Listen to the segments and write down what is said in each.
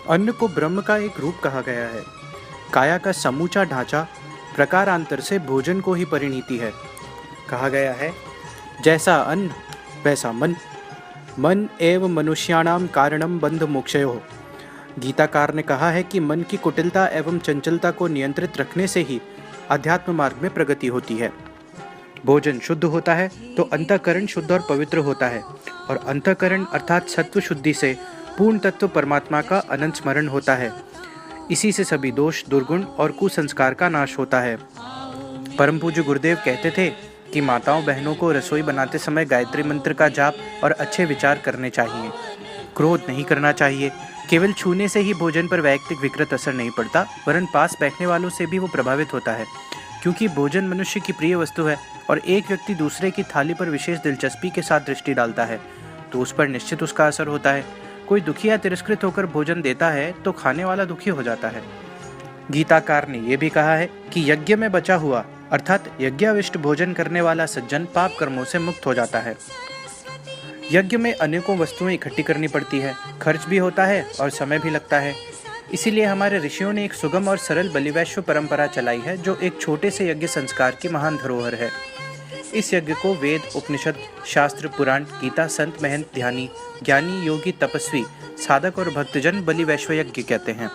अन्न को ब्रह्म का एक रूप कहा गया है। काया का समूचा ढांचा प्रकारांतर से भोजन को ही परिणीति है। कहा गया है, जैसा अन्न वैसा मन, मन एव मनुष्याणाम कारणम बंध मोक्षयोः। गीताकार ने कहा है कि मन की कुटिलता एवं चंचलता को नियंत्रित रखने से ही अध्यात्म मार्ग में प्रगति होती है। भोजन शुद्ध होता है तो अंतःकरण शुद्ध और पवित्र होता है, और अंतःकरण अर्थात सत्व शुद्धि से पूर्ण तत्व परमात्मा का अनंत स्मरण होता है। इसी से सभी दोष, दुर्गुण और कुसंस्कार का नाश होता है। परम पूज्य गुरुदेव कहते थे कि माताओं बहनों को रसोई बनाते समय गायत्री मंत्र का जाप और अच्छे विचार करने चाहिए। क्रोध नहीं करना चाहिए। केवल छूने से ही भोजन पर वैयक्तिक विकृत असर नहीं पड़ता, वरन पास बैठने वालों से भी वो प्रभावित होता है, क्योंकि भोजन मनुष्य की प्रिय वस्तु है और एक व्यक्ति दूसरे की थाली पर विशेष दिलचस्पी के साथ दृष्टि डालता है तो उस पर निश्चित उसका असर होता है। कोई दुखी या तिरस्कृत होकर भोजन देता है तो खाने वाला दुखी हो जाता है। गीताकार ने यह भी कहा है कि यज्ञ में बचा हुआ अर्थात यज्ञाविष्ट भोजन करने वाला सज्जन पाप कर्मों से मुक्त हो जाता है। यज्ञ में अनेकों वस्तुएं इकट्ठी करनी पड़ती है, खर्च भी होता है और समय भी लगता है। इसीलिए हमारे ऋषियों ने एक सुगम और सरल बलिवैश्व परंपरा चलाई है, जो एक छोटे से यज्ञ संस्कार की महान धरोहर है। इस यज्ञ को वेद, उपनिषद, शास्त्र, पुराण, गीता, संत, महंत, ध्यानी, ज्ञानी, योगी, तपस्वी, साधक और भक्तजन बलिवैश्व यज्ञ कहते हैं।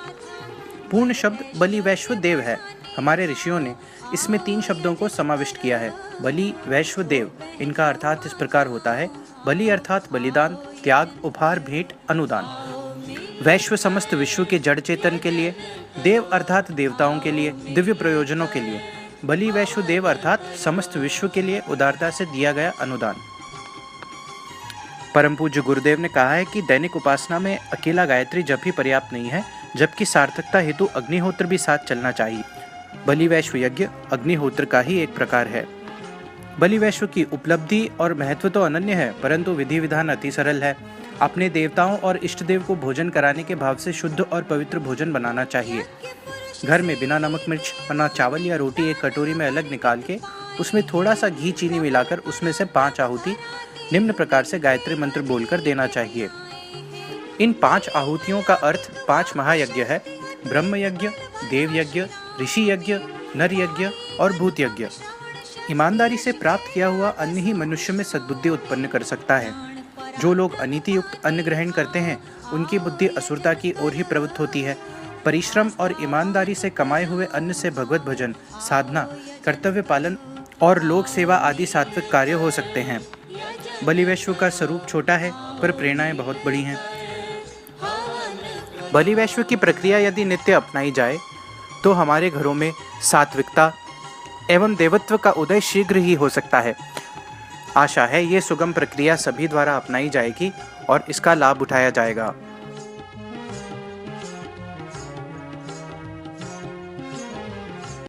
पूर्ण शब्द बलिवैश्व देव है। हमारे ऋषियों ने इसमें 3 शब्दों को समाविष्ट किया है। बलि, वैश्व, देव। इनका अर्थात इस प्रकार होता है: बलि अर्थात बलिदान, त्याग, उपहार, भेंट, अनुदान। वैश्व समस्त विश्व के जड़ चेतन के लिए, देव अर्थात देवताओं के लिए, दिव्य प्रयोजनों के लिए। बलि वैश्व देव अर्थात समस्त विश्व के लिए उदारता से दिया गया अनुदान। परम पूज्य गुरुदेव ने कहा है कि दैनिक उपासना में अकेला गायत्री जप ही पर्याप्त नहीं है, जबकि सार्थकता हेतु अग्निहोत्र भी साथ चलना चाहिए। बलि वैश्व यज्ञ अग्निहोत्र का ही एक प्रकार है। बलि वैश्व की उपलब्धि और महत्व तो अनन्य है, परंतु विधि विधान अति सरल है। अपने देवताओं और इष्ट देव को भोजन कराने के भाव से शुद्ध और पवित्र भोजन बनाना चाहिए। घर में बिना नमक मिर्च बना चावल या रोटी एक कटोरी में अलग निकाल के उसमें थोड़ा सा घी चीनी मिलाकर उसमें से 5 आहुति निम्न प्रकार से गायत्री मंत्र बोलकर देना चाहिए। इन 5 आहुतियों का अर्थ 5 महायज्ञ है: ब्रह्म यज्ञ, देव यज्ञ, ऋषि यज्ञ, नर यज्ञ और भूत यज्ञ। ईमानदारी से प्राप्त किया हुआ अन्न ही मनुष्य में सद्बुद्धि उत्पन्न कर सकता है। जो लोग अनीति युक्त अन्न ग्रहण करते हैं उनकी बुद्धि असुरता की ओर ही प्रवृत्त होती है। परिश्रम और ईमानदारी से कमाए हुए अन्न से भगवत भजन, साधना, कर्तव्य पालन और लोक सेवा आदि सात्विक कार्य हो सकते हैं। बलिवैश्व का स्वरूप छोटा है पर प्रेरणाएं बहुत बड़ी हैं। बलिवैश्व की प्रक्रिया यदि नित्य अपनाई जाए तो हमारे घरों में सात्विकता एवं देवत्व का उदय शीघ्र ही हो सकता है। आशा है ये सुगम प्रक्रिया सभी द्वारा अपनाई जाएगी और इसका लाभ उठाया जाएगा।